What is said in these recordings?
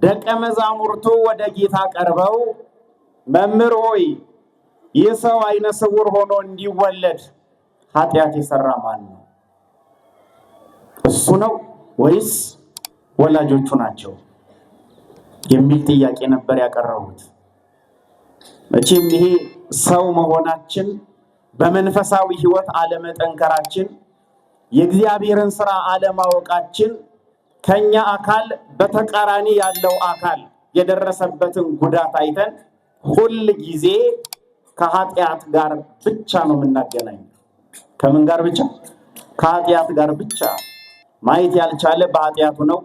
ደቀ መዛሙርቱ ወደ ጌታ ቀርበው መምህር ሆይ ይህ ሰው አይነ ስውር ሆኖ እንዲወለድ ኃጢአት የሰራ ማን ነው? እሱ ነው ወይስ ወላጆቹ ናቸው የሚል ጥያቄ ነበር ያቀረቡት። መቼም ይሄ ሰው መሆናችን በመንፈሳዊ ሕይወት አለመጠንከራችን የእግዚአብሔርን ሥራ አለማወቃችን ከኛ አካል በተቃራኒ ያለው አካል የደረሰበትን ጉዳት አይተን ሁል ጊዜ ከኃጢአት ጋር ብቻ ነው የምናገናኘው። ከምን ጋር ብቻ? ከኃጢአት ጋር ብቻ። ማየት ያልቻለ በኃጢአቱ ነው።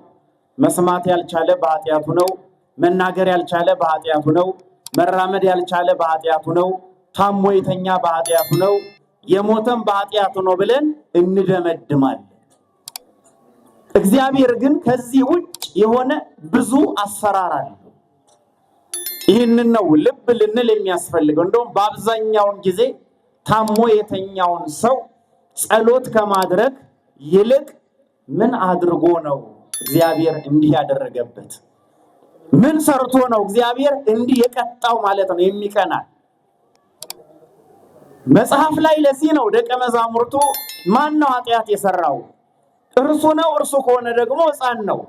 መስማት ያልቻለ በኃጢአቱ ነው። መናገር ያልቻለ በኃጢአቱ ነው። መራመድ ያልቻለ በኃጢአቱ ነው። ታሞ የተኛ በኃጢአቱ ነው። የሞተም በኃጢአቱ ነው ብለን እንደመድማለን። እግዚአብሔር ግን ከዚህ ውጭ የሆነ ብዙ አሰራር አለ። ይህንን ነው ልብ ልንል የሚያስፈልገው። እንደውም በአብዛኛው ጊዜ ታሞ የተኛውን ሰው ጸሎት ከማድረግ ይልቅ ምን አድርጎ ነው እግዚአብሔር እንዲህ ያደረገበት? ምን ሰርቶ ነው እግዚአብሔር እንዲህ የቀጣው ማለት ነው የሚቀናል። መጽሐፍ ላይ ለዚህ ነው ደቀ መዛሙርቱ ማን ነው ኃጢአት የሰራው? እርሱ ነው። እርሱ ከሆነ ደግሞ ሕፃን ነው።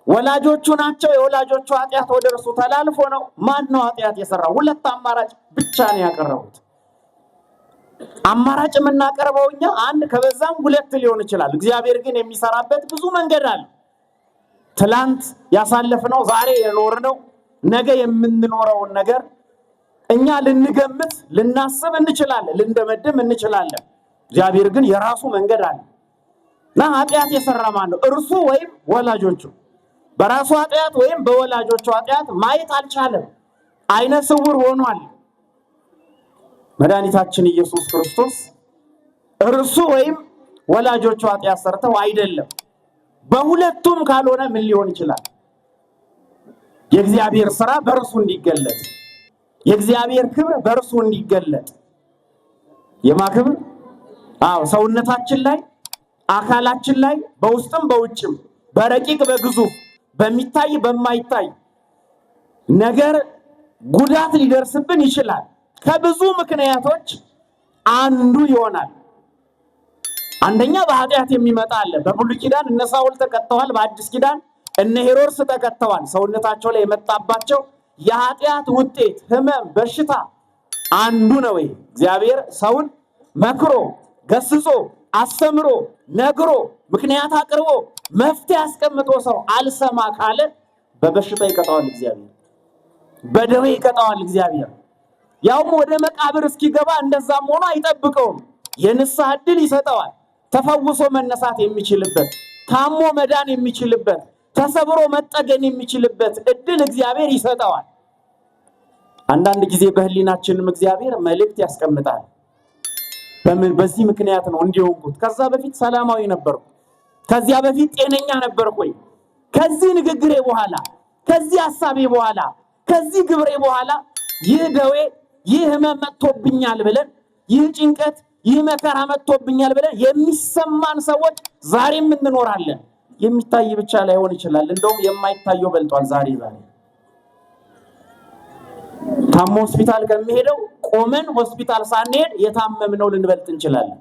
ወላጆቹ ናቸው። የወላጆቹ ኃጢአት ወደ እርሱ ተላልፎ ነው። ማን ነው ኃጢአት የሰራው? ሁለት አማራጭ ብቻ ነው ያቀረቡት። አማራጭ የምናቀርበው እኛ አንድ ከበዛም ሁለት ሊሆን ይችላል። እግዚአብሔር ግን የሚሰራበት ብዙ መንገድ አለ። ትላንት ያሳለፍነው፣ ዛሬ የኖርነው፣ ነገ የምንኖረውን ነገር እኛ ልንገምት ልናስብ እንችላለን፣ ልንደመድም እንችላለን። እግዚአብሔር ግን የራሱ መንገድ አለ እና ኃጢአት የሰራ ማን ነው? እርሱ ወይም ወላጆቹ። በራሱ ኃጢአት ወይም በወላጆቹ ኃጢአት ማየት አልቻለም፣ አይነ ስውር ሆኗል። መድኃኒታችን ኢየሱስ ክርስቶስ እርሱ ወይም ወላጆቹ ኃጢአት ሰርተው አይደለም። በሁለቱም ካልሆነ ምን ሊሆን ይችላል? የእግዚአብሔር ሥራ በእርሱ እንዲገለጥ፣ የእግዚአብሔር ክብር በእርሱ እንዲገለጥ። የማክብር ሰውነታችን ላይ አካላችን ላይ በውስጥም በውጭም በረቂቅ በግዙፍ በሚታይ በማይታይ ነገር ጉዳት ሊደርስብን ይችላል። ከብዙ ምክንያቶች አንዱ ይሆናል። አንደኛ በኃጢአት የሚመጣ አለ። በብሉይ ኪዳን እነ ሳውል ተቀጥተዋል። በአዲስ ኪዳን እነ ሄሮድስ ተቀጥተዋል። ሰውነታቸው ላይ የመጣባቸው የኃጢአት ውጤት ሕመም፣ በሽታ አንዱ ነው። እግዚአብሔር ሰውን መክሮ ገስጾ አስተምሮ ነግሮ ምክንያት አቅርቦ መፍትሄ አስቀምጦ ሰው አልሰማ ካለ በበሽታ ይቀጣዋል እግዚአብሔር፣ በደዌ ይቀጣዋል እግዚአብሔር። ያውም ወደ መቃብር እስኪገባ እንደዛም ሆኖ አይጠብቀውም። የንስሐ ዕድል ይሰጠዋል። ተፈውሶ መነሳት የሚችልበት፣ ታሞ መዳን የሚችልበት፣ ተሰብሮ መጠገን የሚችልበት ዕድል እግዚአብሔር ይሰጠዋል። አንዳንድ ጊዜ በህሊናችንም እግዚአብሔር መልእክት ያስቀምጣል። በዚህ ምክንያት ነው እንዲሆንኩት። ከዛ በፊት ሰላማዊ ነበርኩ፣ ከዚያ በፊት ጤነኛ ነበርኩ። ከዚህ ንግግሬ በኋላ፣ ከዚህ ሐሳቤ በኋላ፣ ከዚህ ግብሬ በኋላ ይህ ደዌ ይህ ሕመም መጥቶብኛል ብለን፣ ይህ ጭንቀት ይህ መከራ መጥቶብኛል ብለን የሚሰማን ሰዎች ዛሬም እንኖራለን። የሚታይ ብቻ ላይሆን ይችላል። እንደውም የማይታየው በልጧል። ዛሬ ታሞ ሆስፒታል ከሚሄደው ቆመን ሆስፒታል ሳንሄድ የታመምነው ልንበልጥ እንችላለን።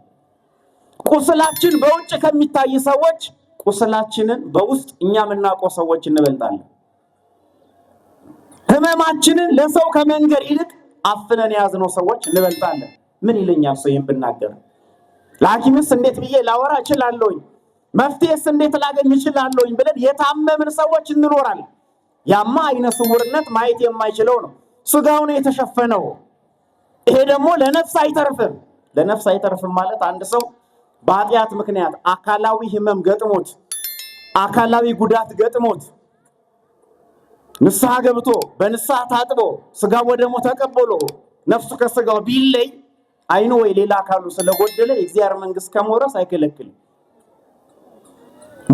ቁስላችን በውጭ ከሚታይ ሰዎች ቁስላችንን በውስጥ እኛ የምናውቀው ሰዎች እንበልጣለን። ህመማችንን ለሰው ከመንገር ይልቅ አፍነን የያዝነው ሰዎች እንበልጣለን። ምን ይለኛል ሰው ይሄን ብናገር? ለሐኪምስ እንዴት ብዬ ላወራ እችላለሁኝ? መፍትሄስ እንዴት ላገኝ እችላለሁኝ? ብለን የታመምን ሰዎች እንኖራለን። ያማ አይነ ስውርነት ማየት የማይችለው ነው። ስጋው ነው የተሸፈነው። ይሄ ደግሞ ለነፍስ አይተርፍም። ለነፍስ አይተርፍም ማለት አንድ ሰው በኃጢአት ምክንያት አካላዊ ህመም ገጥሞት፣ አካላዊ ጉዳት ገጥሞት ንስሐ ገብቶ በንስሐ ታጥቦ ስጋው ወደሙ ተቀበሎ ነፍሱ ከስጋው ቢለይ አይኑ ወይ ሌላ አካሉ ስለጎደለ የእግዚአብሔር መንግስት ከመውረስ አይከለክልም።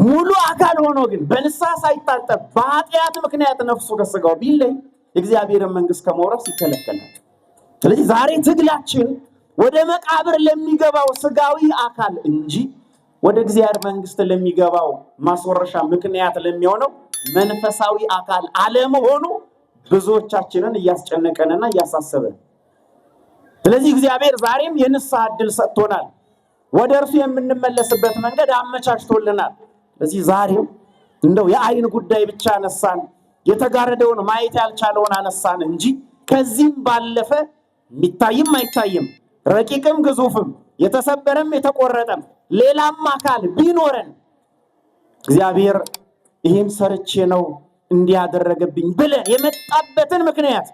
ሙሉ አካል ሆኖ ግን በንስሐ ሳይታጠብ በኃጢአት ምክንያት ነፍሱ ከስጋው ቢለይ የእግዚአብሔር መንግስት ከመውረስ ይከለከላል። ስለዚህ ዛሬ ትግላችን ወደ መቃብር ለሚገባው ስጋዊ አካል እንጂ ወደ እግዚአብሔር መንግስት ለሚገባው ማስወረሻ ምክንያት ለሚሆነው መንፈሳዊ አካል አለመሆኑ ብዙዎቻችንን እያስጨነቀንና እያሳሰበን። ስለዚህ እግዚአብሔር ዛሬም የንስሐ ዕድል ሰጥቶናል። ወደ እርሱ የምንመለስበት መንገድ አመቻችቶልናል። ስለዚህ ዛሬም እንደው የአይን ጉዳይ ብቻ አነሳን፣ የተጋረደውን ማየት ያልቻለውን አነሳን እንጂ ከዚህም ባለፈ የሚታይም አይታይም፣ ረቂቅም ግዙፍም፣ የተሰበረም የተቆረጠም ሌላም አካል ቢኖረን እግዚአብሔር ይህን ሰርቼ ነው እንዲያደረገብኝ ብለን የመጣበትን ምክንያት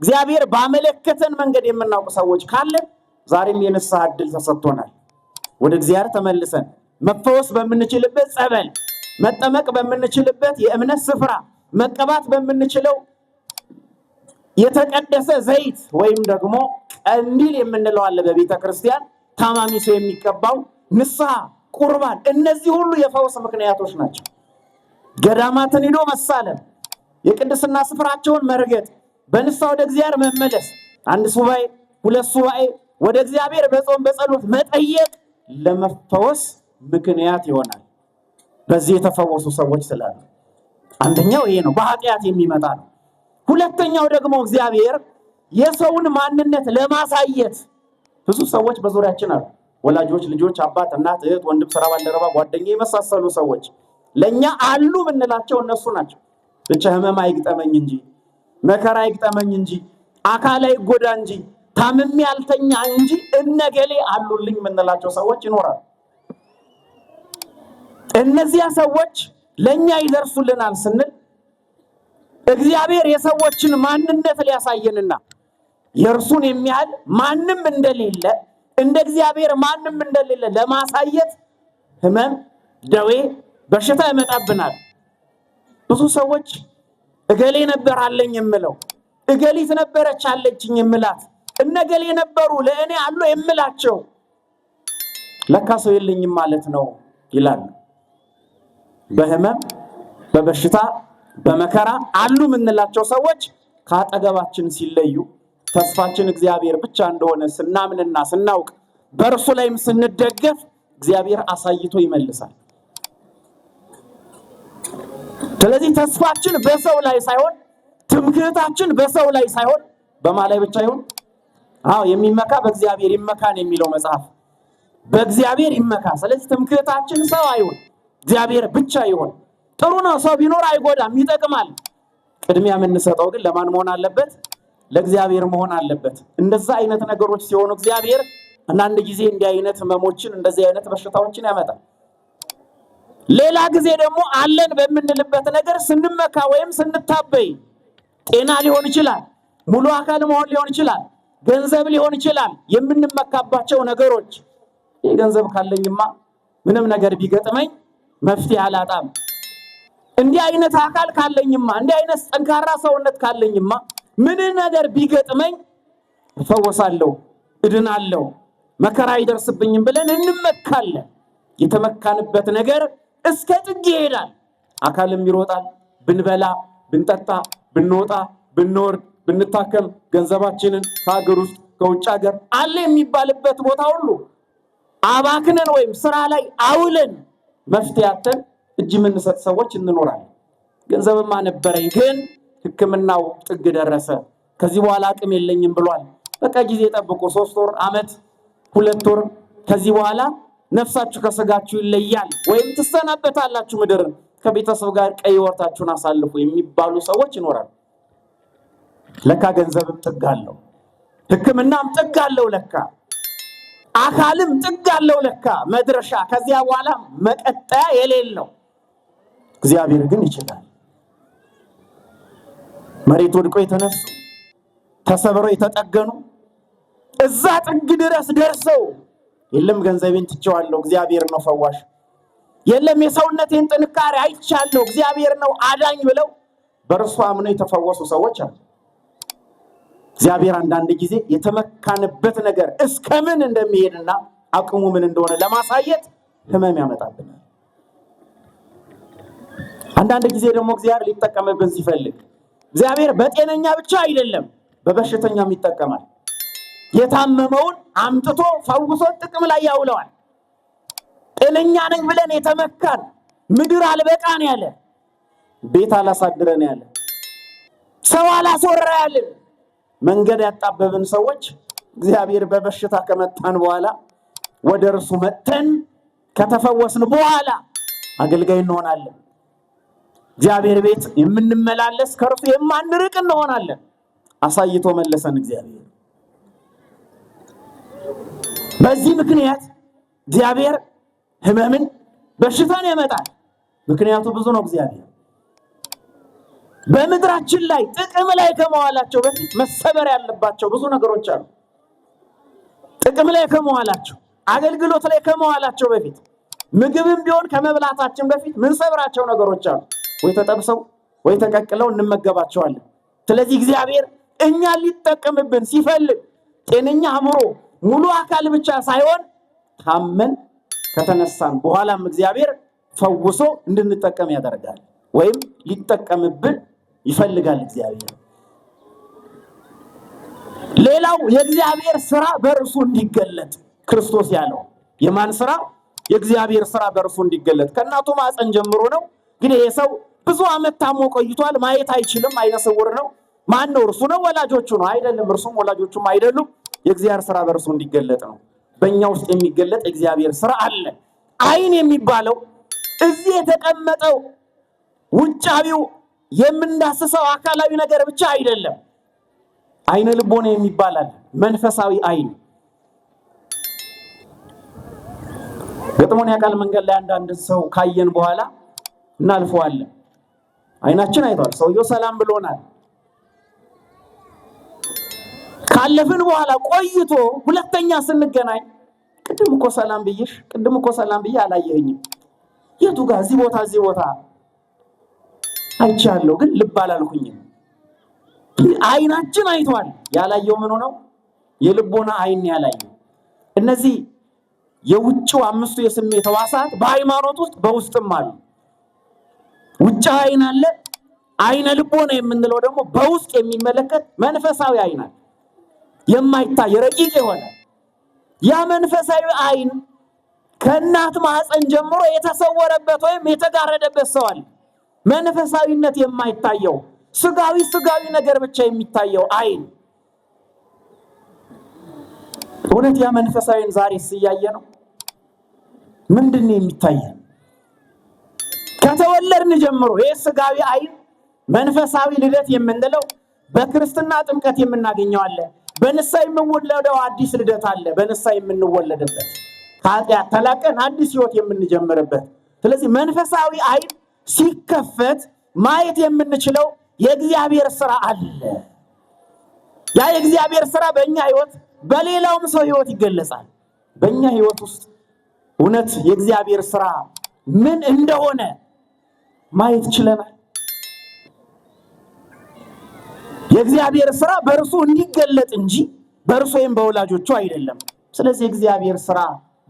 እግዚአብሔር ባመለከተን መንገድ የምናውቅ ሰዎች ካለን ዛሬም የንስሐ ዕድል ተሰጥቶናል። ወደ እግዚአብሔር ተመልሰን መፈወስ በምንችልበት ጸበል፣ መጠመቅ በምንችልበት የእምነት ስፍራ፣ መቀባት በምንችለው የተቀደሰ ዘይት ወይም ደግሞ ቀንዲል የምንለው አለ በቤተ ክርስቲያን ታማሚ ሰው የሚቀባው ንስሐ፣ ቁርባን፣ እነዚህ ሁሉ የፈውስ ምክንያቶች ናቸው። ገዳማትን ሄዶ መሳለም፣ የቅድስና ስፍራቸውን መርገጥ፣ በንስሐ ወደ እግዚአብሔር መመለስ፣ አንድ ሱባኤ ሁለት ሱባኤ ወደ እግዚአብሔር በጾም በጸሎት መጠየቅ ለመፈወስ ምክንያት ይሆናል። በዚህ የተፈወሱ ሰዎች ስላሉ አንደኛው ይሄ ነው፣ በኃጢአት የሚመጣ ነው። ሁለተኛው ደግሞ እግዚአብሔር የሰውን ማንነት ለማሳየት ብዙ ሰዎች በዙሪያችን አሉ። ወላጆች፣ ልጆች፣ አባት፣ እናት፣ እህት፣ ወንድም፣ ስራ ባልደረባ፣ ጓደኛ የመሳሰሉ ሰዎች ለኛ አሉ የምንላቸው እነሱ ናቸው። ብቻ ህመም አይግጠመኝ እንጂ መከራ አይግጠመኝ እንጂ አካል አይጎዳ እንጂ ታምሜ ያልተኛ እንጂ እነገሌ አሉልኝ የምንላቸው ሰዎች ይኖራሉ። እነዚያ ሰዎች ለኛ ይደርሱልናል ስንል እግዚአብሔር የሰዎችን ማንነት ሊያሳየንና የእርሱን የሚያህል ማንም እንደሌለ እንደ እግዚአብሔር ማንም እንደሌለ ለማሳየት ህመም፣ ደዌ፣ በሽታ ይመጣብናል። ብዙ ሰዎች እገሌ ነበር አለኝ የምለው፣ እገሊት ነበረች አለችኝ የምላት፣ እነገሌ ነበሩ ለእኔ አሉ የምላቸው ለካ ሰው የለኝም ማለት ነው ይላል። በህመም በበሽታ በመከራ አሉ የምንላቸው ሰዎች ከአጠገባችን ሲለዩ ተስፋችን እግዚአብሔር ብቻ እንደሆነ ስናምንና ስናውቅ በእርሱ ላይም ስንደገፍ እግዚአብሔር አሳይቶ ይመልሳል። ስለዚህ ተስፋችን በሰው ላይ ሳይሆን ትምክህታችን በሰው ላይ ሳይሆን በማን ላይ ብቻ ይሁን? የሚመካ በእግዚአብሔር ይመካን የሚለው መጽሐፍ በእግዚአብሔር ይመካ። ስለዚህ ትምክህታችን ሰው አይሁን፣ እግዚአብሔር ብቻ ይሁን። ጥሩ ነው፣ ሰው ቢኖር አይጎዳም፣ ይጠቅማል። ቅድሚያ የምንሰጠው ግን ለማን መሆን አለበት? ለእግዚአብሔር መሆን አለበት። እንደዛ አይነት ነገሮች ሲሆኑ እግዚአብሔር አንዳንድ ጊዜ እንዲህ አይነት ህመሞችን እንደዚህ አይነት በሽታዎችን ያመጣል። ሌላ ጊዜ ደግሞ አለን በምንልበት ነገር ስንመካ ወይም ስንታበይ ጤና ሊሆን ይችላል፣ ሙሉ አካል መሆን ሊሆን ይችላል፣ ገንዘብ ሊሆን ይችላል። የምንመካባቸው ነገሮች ይህ ገንዘብ ካለኝማ ምንም ነገር ቢገጥመኝ መፍትሄ አላጣም፣ እንዲህ አይነት አካል ካለኝማ እንዲህ አይነት ጠንካራ ሰውነት ካለኝማ ምን ነገር ቢገጥመኝ እፈወሳለሁ፣ እድናለሁ፣ መከራ አይደርስብኝም ብለን እንመካለን። የተመካንበት ነገር እስከ ጥግ ይሄዳል። አካልም ይሮጣል። ብንበላ፣ ብንጠጣ፣ ብንወጣ፣ ብንወርድ፣ ብንታከም ገንዘባችንን ከሀገር ውስጥ ከውጭ ሀገር አለ የሚባልበት ቦታ ሁሉ አባክነን ወይም ስራ ላይ አውለን መፍትሄ አጥተን እጅ የምንሰጥ ሰዎች እንኖራለን። ገንዘብማ ነበረኝ ግን ሕክምናው ጥግ ደረሰ፣ ከዚህ በኋላ አቅም የለኝም ብሏል። በቃ ጊዜ ጠብቁ፣ 3 ወር፣ ዓመት፣ 2 ወር፣ ከዚህ በኋላ ነፍሳችሁ ከስጋችሁ ይለያል ወይም ትሰናበታላችሁ፣ ምድርን ከቤተሰብ ጋር ቀይ ወርታችሁን አሳልፉ የሚባሉ ሰዎች ይኖራሉ። ለካ ገንዘብም ጥግ አለው፣ ሕክምናም ጥግ አለው፣ ለካ አካልም ጥግ አለው፣ ለካ መድረሻ ከዚያ በኋላ መቀጠያ የሌለው። እግዚአብሔር ግን ይችላል። መሬት ወድቆ የተነሱ ተሰብረው የተጠገኑ እዛ ጥግ ድረስ ደርሰው የለም ገንዘቤን ትቼዋለሁ እግዚአብሔር ነው ፈዋሽ፣ የለም የሰውነቴን ጥንካሬ አይቻለሁ እግዚአብሔር ነው አዳኝ ብለው በእርሱ አምነው የተፈወሱ ሰዎች አሉ። እግዚአብሔር አንዳንድ ጊዜ የተመካንበት ነገር እስከምን እንደሚሄድና አቅሙ ምን እንደሆነ ለማሳየት ህመም ያመጣብናል። አንዳንድ ጊዜ ደግሞ እግዚአብሔር ሊጠቀምብን ሲፈልግ እግዚአብሔር በጤነኛ ብቻ አይደለም በበሽተኛም ይጠቀማል። የታመመውን አምጥቶ ፈውሶ ጥቅም ላይ ያውለዋል። ጤነኛ ነኝ ብለን የተመካን ምድር አልበቃን ያለ ቤት አላሳድረን ያለ ሰው አላስወራ ያለ መንገድ ያጣበብን ሰዎች እግዚአብሔር በበሽታ ከመጣን በኋላ ወደ እርሱ መጥተን ከተፈወስን በኋላ አገልጋይ እንሆናለን። እግዚአብሔር ቤት የምንመላለስ ከእርሱ የማንርቅ እንሆናለን። አሳይቶ መለሰን እግዚአብሔር። በዚህ ምክንያት እግዚአብሔር ሕመምን በሽታን ያመጣል። ምክንያቱ ብዙ ነው። እግዚአብሔር በምድራችን ላይ ጥቅም ላይ ከመዋላቸው በፊት መሰበር ያለባቸው ብዙ ነገሮች አሉ። ጥቅም ላይ ከመዋላቸው፣ አገልግሎት ላይ ከመዋላቸው በፊት ምግብም ቢሆን ከመብላታችን በፊት ምን ሰብራቸው ነገሮች አሉ። ወይ ተጠብሰው ወይ ተቀቅለው እንመገባቸዋለን። ስለዚህ እግዚአብሔር እኛ ሊጠቀምብን ሲፈልግ ጤነኛ አእምሮ ሙሉ አካል ብቻ ሳይሆን ታመን ከተነሳን በኋላም እግዚአብሔር ፈውሶ እንድንጠቀም ያደርጋል፣ ወይም ሊጠቀምብን ይፈልጋል እግዚአብሔር። ሌላው የእግዚአብሔር ስራ በእርሱ እንዲገለጥ ክርስቶስ ያለው የማን ስራ? የእግዚአብሔር ስራ በእርሱ እንዲገለጥ። ከእናቱ ማፀን ጀምሮ ነው። ግን ይሄ ሰው ብዙ ዓመት ታሞ ቆይቷል። ማየት አይችልም። አይነ ስውር ነው። ማን ነው? እርሱ ነው? ወላጆቹ ነው? አይደለም። እርሱም ወላጆቹም አይደሉም። የእግዚአብሔር ስራ በእርሱ እንዲገለጥ ነው። በእኛ ውስጥ የሚገለጥ የእግዚአብሔር ስራ አለ። አይን የሚባለው እዚህ የተቀመጠው ውጫዊው የምንዳስሰው አካላዊ ነገር ብቻ አይደለም። አይነ ልቦና የሚባል አለ። መንፈሳዊ አይን ገጥሞን ያውቃል። መንገድ ላይ አንዳንድ ሰው ካየን በኋላ እናልፈዋለን። አይናችን አይቷል። ሰውየው ሰላም ብሎናል። ካለፍን በኋላ ቆይቶ ሁለተኛ ስንገናኝ ቅድም እኮ ሰላም ብዬሽ፣ ቅድም እኮ ሰላም ብዬ አላየኸኝም። የቱ ጋር? እዚህ ቦታ አይቻለሁ ግን ልብ አላልኩኝም። አይናችን አይቷል። ያላየው ምን ነው? የልቦና አይን ያላየው። እነዚህ የውጭው አምስቱ የስሜት ሕዋሳት በሃይማኖት ውስጥ በውስጥም አሉ። ውጭ አይን አለ። አይነ ልቦና የምንለው ደግሞ በውስጥ የሚመለከት መንፈሳዊ አይን አለ። የማይታይ ረቂቅ የሆነ ያ መንፈሳዊ አይን ከእናት ማህፀን ጀምሮ የተሰወረበት ወይም የተጋረደበት ሰው አለ። መንፈሳዊነት የማይታየው ስጋዊ ነገር ብቻ የሚታየው አይን። እውነት ያ መንፈሳዊን ዛሬስ እያየ ነው? ምንድን ነው የሚታየው? ከተወለድን ጀምሮ ይህ ስጋዊ አይን መንፈሳዊ ልደት የምንለው በክርስትና ጥምቀት የምናገኘው አለ። በንስሐ የምንወለደው አዲስ ልደት አለ። በንስሐ የምንወለድበት ከኃጢአት ተላቀን አዲስ ህይወት የምንጀምርበት። ስለዚህ መንፈሳዊ አይን ሲከፈት ማየት የምንችለው የእግዚአብሔር ስራ አለ። ያ የእግዚአብሔር ስራ በእኛ ህይወት በሌላውም ሰው ህይወት ይገለጻል። በእኛ ህይወት ውስጥ እውነት የእግዚአብሔር ስራ ምን እንደሆነ ማየት ችለናል። የእግዚአብሔር ስራ በእርሱ እንዲገለጥ እንጂ በእርሱ ወይም በወላጆቹ አይደለም። ስለዚህ የእግዚአብሔር ስራ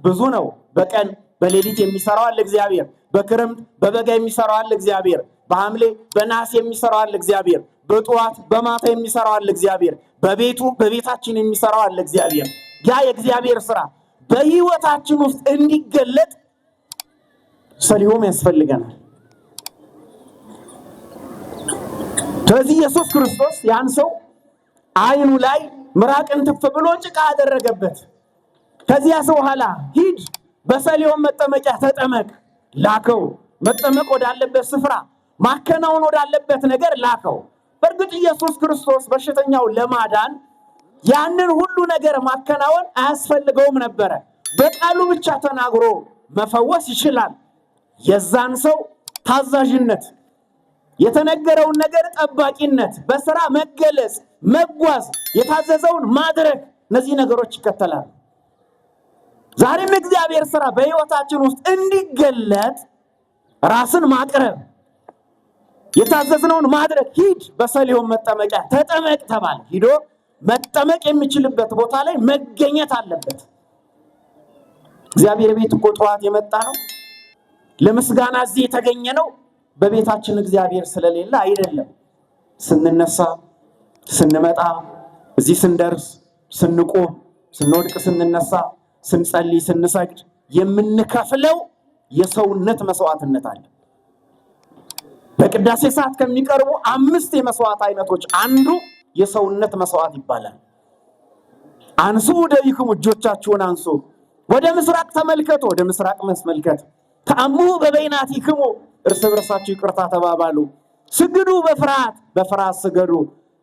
ብዙ ነው። በቀን በሌሊት የሚሰራው አለ እግዚአብሔር። በክረምት በበጋ የሚሰራው አለ እግዚአብሔር። በሐምሌ በነሐሴ የሚሰራው አለ እግዚአብሔር። በጠዋት በማታ የሚሰራው አለ እግዚአብሔር። በቤታችን የሚሰራው አለ እግዚአብሔር። ያ የእግዚአብሔር ስራ በህይወታችን ውስጥ እንዲገለጥ ሰሊሆም ያስፈልገናል። ስለዚህ ኢየሱስ ክርስቶስ ያን ሰው አይኑ ላይ ምራቅን ትፍ ብሎ ጭቃ አደረገበት። ከዚያ ሰው ኋላ ሂድ በሰሊሆም መጠመቂያ ተጠመቅ ላከው። መጠመቅ ወዳለበት ስፍራ ማከናወን ወዳለበት ነገር ላከው። በእርግጥ ኢየሱስ ክርስቶስ በሽተኛው ለማዳን ያንን ሁሉ ነገር ማከናወን አያስፈልገውም ነበረ። በቃሉ ብቻ ተናግሮ መፈወስ ይችላል። የዛን ሰው ታዛዥነት፣ የተነገረውን ነገር ጠባቂነት፣ በስራ መገለጽ፣ መጓዝ፣ የታዘዘውን ማድረግ፣ እነዚህ ነገሮች ይከተላሉ። ዛሬም እግዚአብሔር ስራ በህይወታችን ውስጥ እንዲገለጥ ራስን ማቅረብ፣ የታዘዝነውን ማድረግ። ሂድ በሰሊሆም መጠመቂያ ተጠመቅ ተባለ። ሂዶ መጠመቅ የሚችልበት ቦታ ላይ መገኘት አለበት። እግዚአብሔር ቤት እኮ ጠዋት የመጣ ነው፣ ለምስጋና እዚህ የተገኘ ነው። በቤታችን እግዚአብሔር ስለሌለ አይደለም። ስንነሳ፣ ስንመጣ፣ እዚህ ስንደርስ፣ ስንቆም፣ ስንወድቅ፣ ስንነሳ፣ ስንጸልይ፣ ስንሰግድ የምንከፍለው የሰውነት መስዋዕትነት አለ። በቅዳሴ ሰዓት ከሚቀርቡ 5 የመስዋዕት አይነቶች አንዱ የሰውነት መስዋዕት ይባላል። አንሱ እደዊክሙ፣ እጆቻችሁን አንሱ፣ ወደ ምስራቅ ተመልከቱ፣ ወደ ምስራቅ መስመልከት፣ ተአምሁ በበይናቲክሙ፣ እርስ በርሳችሁ ይቅርታ ተባባሉ፣ ስግዱ በፍርሃት፣ በፍርሃት ስገዱ፣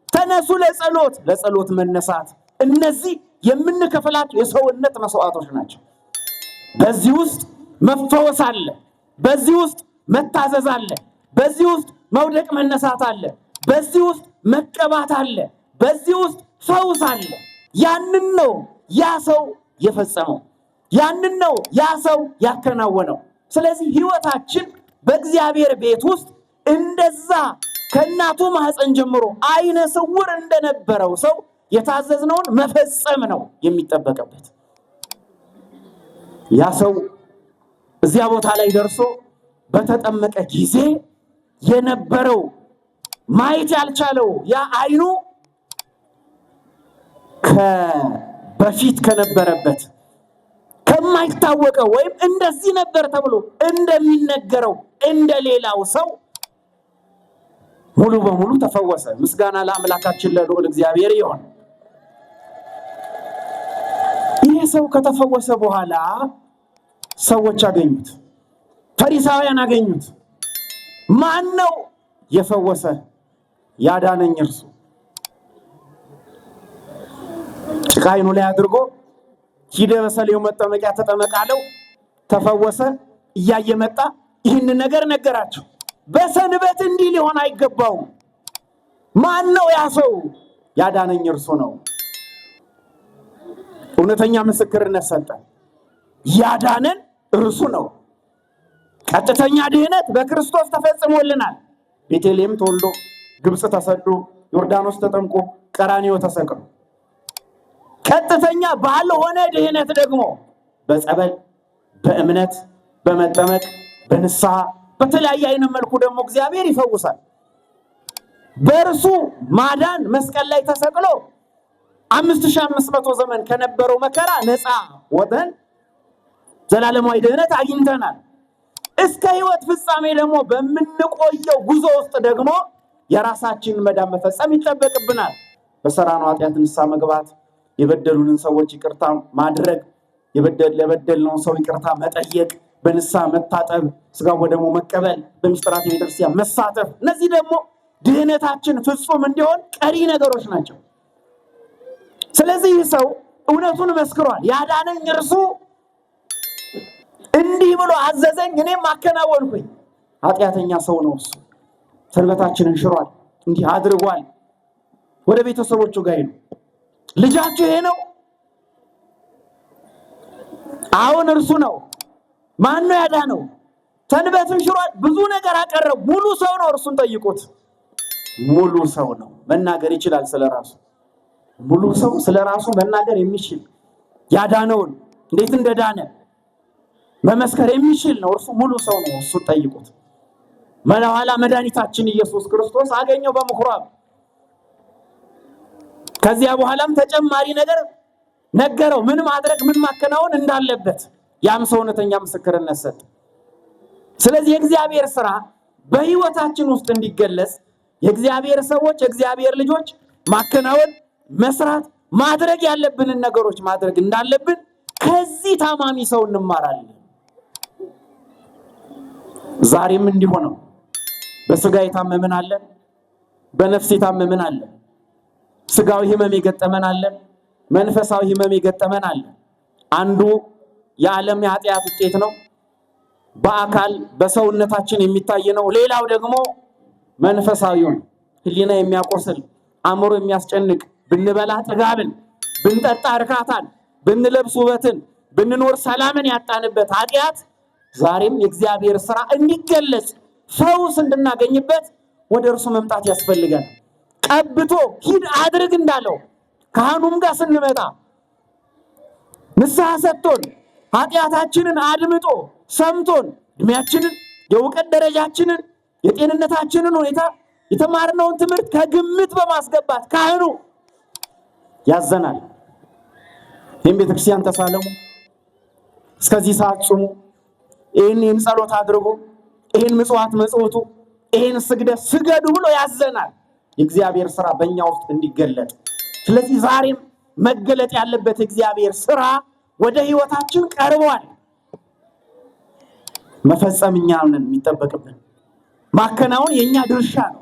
ተነሱ ለጸሎት፣ ለጸሎት መነሳት። እነዚህ የምንከፍላቸው የሰውነት መስዋዕቶች ናቸው። በዚህ ውስጥ መፈወስ አለ፣ በዚህ ውስጥ መታዘዝ አለ፣ በዚህ ውስጥ መውደቅ መነሳት አለ፣ በዚህ ውስጥ መቀባት አለ፣ በዚህ ውስጥ ፈውስ አለ። ያንን ነው ያ ሰው የፈጸመው፣ ያንን ነው ያ ሰው ያከናወነው። ስለዚህ ህይወታችን በእግዚአብሔር ቤት ውስጥ እንደዛ ከእናቱ ማህፀን ጀምሮ አይነ ስውር እንደነበረው ሰው የታዘዝነውን መፈጸም ነው የሚጠበቅበት። ያ ሰው እዚያ ቦታ ላይ ደርሶ በተጠመቀ ጊዜ የነበረው ማየት ያልቻለው ያ አይኑ በፊት ከነበረበት ከማይታወቀው ወይም እንደዚህ ነበር ተብሎ እንደሚነገረው እንደሌላው ሰው ሙሉ በሙሉ ተፈወሰ። ምስጋና ለአምላካችን ለልዑል እግዚአብሔር ይሁን። ይህ ሰው ከተፈወሰ በኋላ ሰዎች አገኙት፣ ፈሪሳውያን አገኙት። ማን ነው የፈወሰ? ያዳነኝ እርሱ። ጭቃ አይኑ ላይ አድርጎ ሂደ በሰሌው መጠመቂያ ተጠመቃለው፣ ተፈወሰ። እያየ መጣ፣ ይህን ነገር ነገራቸው። በሰንበት እንዲህ ሊሆን አይገባውም። ማን ነው ያ ሰው? ያዳነኝ እርሱ ነው። እውነተኛ ምስክርነት ሰጠ። ያዳነን እርሱ ነው። ቀጥተኛ ድህነት በክርስቶስ ተፈጽሞልናል። ቤተልሔም ተወልዶ፣ ግብፅ ተሰዶ፣ ዮርዳኖስ ተጠምቆ፣ ቀራንዮ ተሰቅሎ፣ ቀጥተኛ ባልሆነ ድህነት ደግሞ በጸበል፣ በእምነት፣ በመጠመቅ፣ በንስሐ በተለያየ አይነት መልኩ ደግሞ እግዚአብሔር ይፈውሳል። በእርሱ ማዳን መስቀል ላይ ተሰቅሎ 5500 ዘመን ከነበረው መከራ ነፃ ወጥተን ዘላለማዊ ድህነት አግኝተናል። እስከ ሕይወት ፍጻሜ ደግሞ በምንቆየው ጉዞ ውስጥ ደግሞ የራሳችንን መዳን መፈጸም ይጠበቅብናል። በሰራነው ኃጢአት ንስሐ መግባት፣ የበደሉንን ሰዎች ይቅርታ ማድረግ፣ የበደልነውን ሰው ይቅርታ መጠየቅ፣ በንስሐ መታጠብ፣ ስጋው ወደሙ መቀበል፣ በምስጢራት ቤተክርስቲያን መሳተፍ። እነዚህ ደግሞ ድህነታችን ፍጹም እንዲሆን ቀሪ ነገሮች ናቸው። ስለዚህ ሰው እውነቱን መስክሯል። ያዳነኝ እርሱ እንዲህ ብሎ አዘዘኝ፣ እኔም አከናወንኩኝ። ኃጢአተኛ ሰው ነው እሱ። ሰንበታችንን ሽሯል፣ እንዲህ አድርጓል። ወደ ቤተሰቦቹ ጋር ሄዱ። ልጃችሁ ይሄ ነው? አሁን እርሱ ነው። ማን ነው ያዳነው? ሰንበትን ሽሯል። ብዙ ነገር አቀረብ። ሙሉ ሰው ነው። እርሱን ጠይቁት። ሙሉ ሰው ነው። መናገር ይችላል ስለራሱ። ሙሉ ሰው ስለራሱ መናገር የሚችል ያዳነውን እንዴት እንደዳነ መመስከር የሚችል ነው። እርሱ ሙሉ ሰው ነው። እሱን ጠይቁት። መላዋላ መድኃኒታችን ኢየሱስ ክርስቶስ አገኘው በምኩራብ። ከዚያ በኋላም ተጨማሪ ነገር ነገረው፣ ምን ማድረግ ምን ማከናወን እንዳለበት። ያም ሰው እውነተኛ ምስክርነት ሰጠ። ስለዚህ የእግዚአብሔር ስራ በህይወታችን ውስጥ እንዲገለጽ የእግዚአብሔር ሰዎች የእግዚአብሔር ልጆች ማከናወን፣ መስራት፣ ማድረግ ያለብንን ነገሮች ማድረግ እንዳለብን ከዚህ ታማሚ ሰው እንማራለን። ዛሬም እንዲሁ ነው። በስጋ የታመምን አለን፣ በነፍስ የታመምን አለን። ስጋዊ ህመም የገጠመን አለን፣ መንፈሳዊ ህመም የገጠመን አለን። አንዱ የዓለም የኃጢአት ውጤት ነው፣ በአካል በሰውነታችን የሚታይ ነው። ሌላው ደግሞ መንፈሳዊውን ህሊና የሚያቆስል አእምሮ የሚያስጨንቅ፣ ብንበላ ጥጋብን፣ ብንጠጣ እርካታን፣ ብንለብስ ውበትን፣ ብንኖር ሰላምን ያጣንበት ኃጢአት ዛሬም የእግዚአብሔር ስራ እንዲገለጽ ፈውስ እንድናገኝበት ወደ እርሱ መምጣት ያስፈልጋል። ቀብቶ ሂድ አድርግ እንዳለው ካህኑም ጋር ስንመጣ ንስሐ ሰጥቶን ኃጢአታችንን አድምጦ ሰምቶን እድሜያችንን፣ የእውቀት ደረጃችንን፣ የጤንነታችንን ሁኔታ፣ የተማርነውን ትምህርት ከግምት በማስገባት ካህኑ ያዘናል። ይህን ቤተክርስቲያን ተሳለሙ፣ እስከዚህ ሰዓት ጹሙ፣ ይህን ጸሎት አድርጉ፣ ይህን ምጽዋት መጽውቱ፣ ይሄን ስግደት ስገዱ ብሎ ያዘናል። የእግዚአብሔር ስራ በእኛ ውስጥ እንዲገለጥ። ስለዚህ ዛሬም መገለጥ ያለበት እግዚአብሔር ስራ ወደ ህይወታችን ቀርቧል። መፈጸም እኛ ነን የሚጠበቅብን፣ ማከናወን የኛ ድርሻ ነው።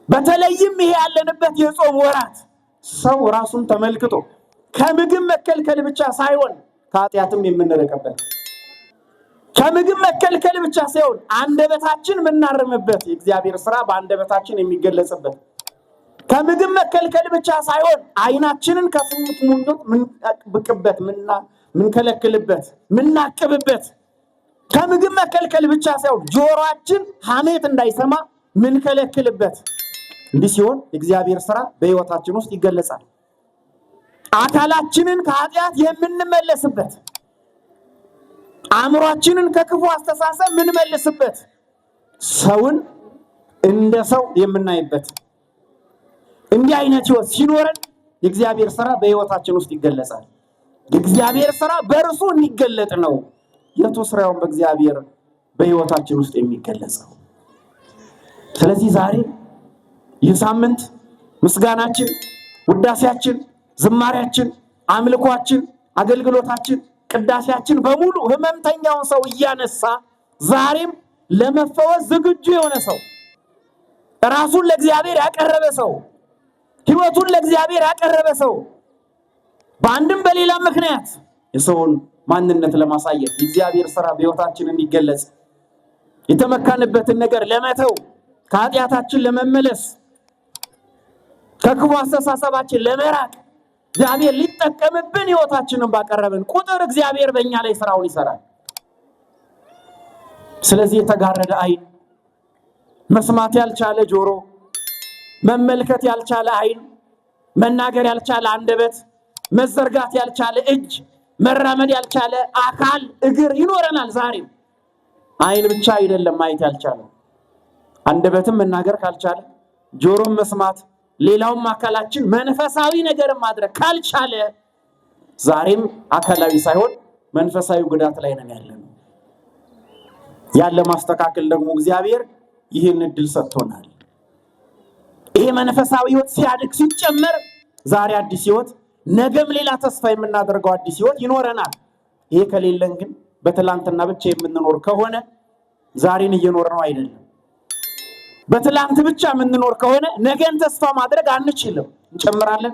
በተለይም ይሄ ያለንበት የጾም ወራት ሰው ራሱን ተመልክቶ ከምግብ መከልከል ብቻ ሳይሆን ከኃጢአትም የምንርቅበት፣ ከምግብ መከልከል ብቻ ሳይሆን አንደበታችን የምናርምበት፣ የእግዚአብሔር ስራ በአንደበታችን የሚገለጽበት፣ ከምግብ መከልከል ብቻ ሳይሆን አይናችንን ከስሙት ሙንዶት ምንጠብቅበት፣ ምንከለክልበት፣ ምናቅብበት፣ ከምግብ መከልከል ብቻ ሳይሆን ጆሮአችን ሐሜት እንዳይሰማ ምንከለክልበት። እንዲህ ሲሆን የእግዚአብሔር ስራ በህይወታችን ውስጥ ይገለጻል። አካላችንን ከኃጢአት የምንመለስበት፣ አእምሯችንን ከክፉ አስተሳሰብ የምንመልስበት፣ ሰውን እንደ ሰው የምናይበት፣ እንዲህ አይነት ህይወት ሲኖረን የእግዚአብሔር ስራ በህይወታችን ውስጥ ይገለጻል። የእግዚአብሔር ስራ በእርሱ እንዲገለጥ ነው የቱ ስራውን በእግዚአብሔር በህይወታችን ውስጥ የሚገለጸው። ስለዚህ ዛሬ ይህ ሳምንት ምስጋናችን፣ ውዳሴያችን፣ ዝማሬያችን፣ አምልኳችን፣ አገልግሎታችን፣ ቅዳሴያችን በሙሉ ህመምተኛውን ሰው እያነሳ ዛሬም ለመፈወስ ዝግጁ የሆነ ሰው፣ ራሱን ለእግዚአብሔር ያቀረበ ሰው፣ ህይወቱን ለእግዚአብሔር ያቀረበ ሰው በአንድም በሌላ ምክንያት የሰውን ማንነት ለማሳየት የእግዚአብሔር ስራ በህይወታችን እንዲገለጽ የተመካንበትን ነገር ለመተው ከኃጢአታችን ለመመለስ ከክፉ አስተሳሰባችን ለመራቅ እግዚአብሔር ሊጠቀምብን ህይወታችንን ባቀረብን ቁጥር እግዚአብሔር በእኛ ላይ ስራውን ይሰራል። ስለዚህ የተጋረደ አይን፣ መስማት ያልቻለ ጆሮ፣ መመልከት ያልቻለ አይን፣ መናገር ያልቻለ አንደበት፣ መዘርጋት ያልቻለ እጅ፣ መራመድ ያልቻለ አካል እግር ይኖረናል። ዛሬም አይን ብቻ አይደለም ማየት ያልቻለ፣ አንደበትም መናገር ካልቻለ፣ ጆሮም መስማት፣ ሌላውም አካላችን መንፈሳዊ ነገር ማድረግ ካልቻለ ዛሬም አካላዊ ሳይሆን መንፈሳዊ ጉዳት ላይ ነን ያለነው። ያለ ማስተካከል ደግሞ እግዚአብሔር ይህን እድል ሰጥቶናል። ይሄ መንፈሳዊ ህይወት ሲያድግ ሲጨመር ዛሬ አዲስ ህይወት፣ ነገም ሌላ ተስፋ የምናደርገው አዲስ ህይወት ይኖረናል። ይሄ ከሌለን ግን በትላንትና ብቻ የምንኖር ከሆነ ዛሬን እየኖርነው አይደለም። በትላንት ብቻ የምንኖር ከሆነ ነገን ተስፋ ማድረግ አንችልም። እንጨምራለን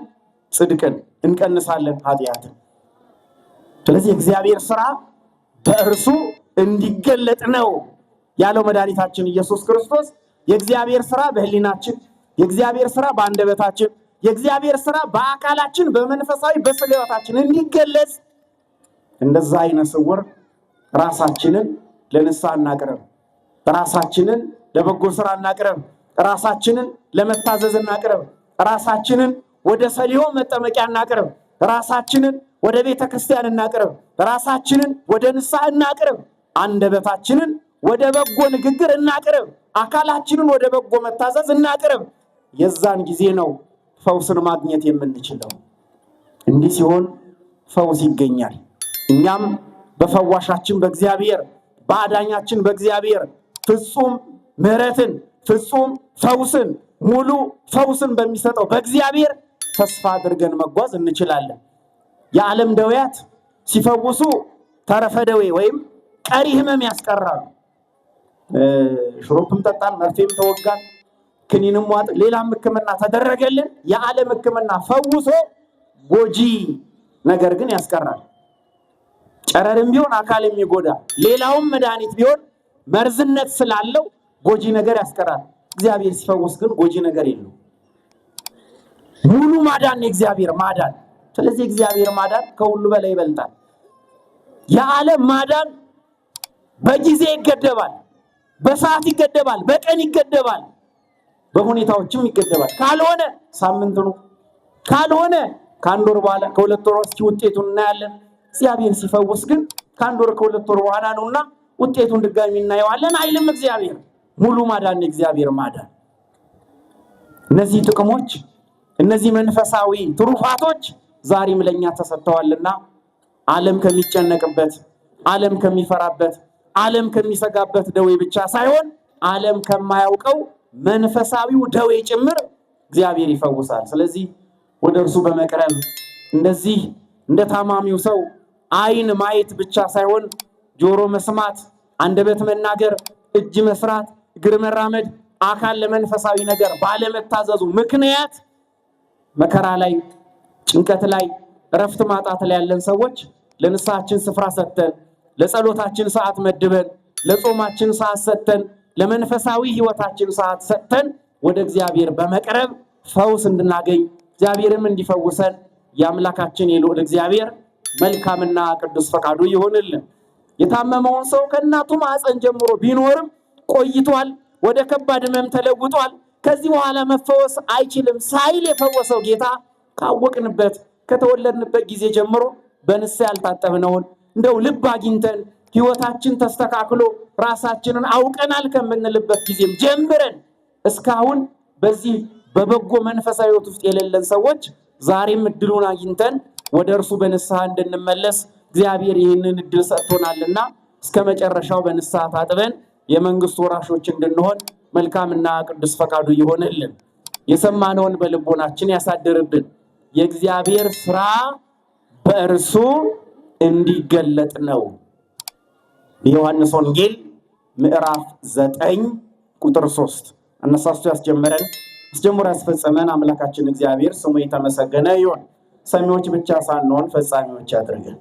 ጽድቅን፣ እንቀንሳለን ኃጢአትን። ስለዚህ እግዚአብሔር ስራ በእርሱ እንዲገለጥ ነው ያለው መድኃኒታችን ኢየሱስ ክርስቶስ። የእግዚአብሔር ስራ በህሊናችን፣ የእግዚአብሔር ስራ በአንደበታችን፣ የእግዚአብሔር ስራ በአካላችን፣ በመንፈሳዊ በስጋ ህይወታችን እንዲገለጽ እንደዛ አይነ ስውር ራሳችንን ለንስሐ እናቅርብ፣ ራሳችንን ለበጎ ስራ እናቅርብ፣ ራሳችንን ለመታዘዝ እናቅርብ፣ ራሳችንን ወደ ሰሊሆም መጠመቂያ እናቅርብ፣ ራሳችንን ወደ ቤተ ክርስቲያን እናቅርብ፣ ራሳችንን ወደ ንስሐ እናቅርብ፣ አንደበታችንን ወደ በጎ ንግግር እናቅርብ፣ አካላችንን ወደ በጎ መታዘዝ እናቅርብ። የዛን ጊዜ ነው ፈውስን ማግኘት የምንችለው። እንዲህ ሲሆን ፈውስ ይገኛል። እኛም በፈዋሻችን በእግዚአብሔር፣ በአዳኛችን በእግዚአብሔር ፍጹም ምሕረትን፣ ፍጹም ፈውስን፣ ሙሉ ፈውስን በሚሰጠው በእግዚአብሔር ተስፋ አድርገን መጓዝ እንችላለን። የዓለም ደዌያት ሲፈውሱ ተረፈ ደዌ ወይም ቀሪ ህመም ያስቀራሉ። ሽሮፕም ጠጣን፣ መርፌም ተወጋን፣ ክኒንም ዋጥ፣ ሌላም ህክምና ተደረገልን። የዓለም ህክምና ፈውሶ ጎጂ ነገር ግን ያስቀራል። ጨረርም ቢሆን አካል የሚጎዳ ሌላውም መድኃኒት ቢሆን መርዝነት ስላለው ጎጂ ነገር ያስቀራል። እግዚአብሔር ሲፈውስ ግን ጎጂ ነገር የለው። ሙሉ ማዳን የእግዚአብሔር ማዳን። ስለዚህ እግዚአብሔር ማዳን ከሁሉ በላይ ይበልጣል። የዓለም ማዳን በጊዜ ይገደባል፣ በሰዓት ይገደባል፣ በቀን ይገደባል፣ በሁኔታዎችም ይገደባል። ካልሆነ ሳምንት ነው፣ ካልሆነ ከአንድ ወር በኋላ ከሁለት ወር እስኪ ውጤቱን እናያለን። እግዚአብሔር ሲፈውስ ግን ከአንድ ወር ከሁለት ወር በኋላ ነውና ውጤቱን ድጋሚ እናየዋለን አይልም እግዚአብሔር። ሙሉ ማዳን የእግዚአብሔር ማዳን። እነዚህ ጥቅሞች፣ እነዚህ መንፈሳዊ ትሩፋቶች ዛሬም ለኛ ተሰጥተዋልና ዓለም ከሚጨነቅበት፣ ዓለም ከሚፈራበት፣ ዓለም ከሚሰጋበት ደዌ ብቻ ሳይሆን ዓለም ከማያውቀው መንፈሳዊው ደዌ ጭምር እግዚአብሔር ይፈውሳል። ስለዚህ ወደ እርሱ በመቅረብ እንደዚህ እንደ ታማሚው ሰው ዓይን ማየት ብቻ ሳይሆን ጆሮ መስማት፣ አንደበት መናገር፣ እጅ መስራት፣ እግር መራመድ፣ አካል ለመንፈሳዊ ነገር ባለመታዘዙ ምክንያት መከራ ላይ፣ ጭንቀት ላይ፣ እረፍት ማጣት ላይ ያለን ሰዎች ለንስሐችን ስፍራ ሰጥተን፣ ለጸሎታችን ሰዓት መድበን፣ ለጾማችን ሰዓት ሰጥተን፣ ለመንፈሳዊ ሕይወታችን ሰዓት ሰጥተን ወደ እግዚአብሔር በመቅረብ ፈውስ እንድናገኝ እግዚአብሔርም እንዲፈውሰን የአምላካችን የልዑል እግዚአብሔር መልካምና ቅዱስ ፈቃዱ ይሆንልን። የታመመውን ሰው ከእናቱ ማኅፀን ጀምሮ ቢኖርም ቆይቷል፣ ወደ ከባድ ሕመም ተለውጧል፣ ከዚህ በኋላ መፈወስ አይችልም ሳይል የፈወሰው ጌታ ካወቅንበት ከተወለድንበት ጊዜ ጀምሮ በንስሐ ያልታጠብነውን እንደው ልብ አግኝተን ሕይወታችን ተስተካክሎ ራሳችንን አውቀናል ከምንልበት ጊዜም ጀምረን እስካሁን በዚህ በበጎ መንፈሳዊ ሕይወት ውስጥ የሌለን ሰዎች ዛሬም እድሉን አግኝተን ወደ እርሱ በንስሐ እንድንመለስ እግዚአብሔር ይህንን እድል ሰጥቶናልና እስከ መጨረሻው በንስሐ ታጥበን የመንግስቱ ወራሾች እንድንሆን መልካምና ቅዱስ ፈቃዱ ይሆንልን። የሰማነውን በልቦናችን ያሳድርብን። የእግዚአብሔር ስራ በእርሱ እንዲገለጥ ነው። የዮሐንስ ወንጌል ምዕራፍ 9 ቁጥር 3 አነሳስቶ ያስጀመረን አስጀምሮ ያስፈጸመን አምላካችን እግዚአብሔር ስሙ የተመሰገነ ይሁን። ሰሚዎች ብቻ ሳንሆን ፈጻሚዎች ያድርገን።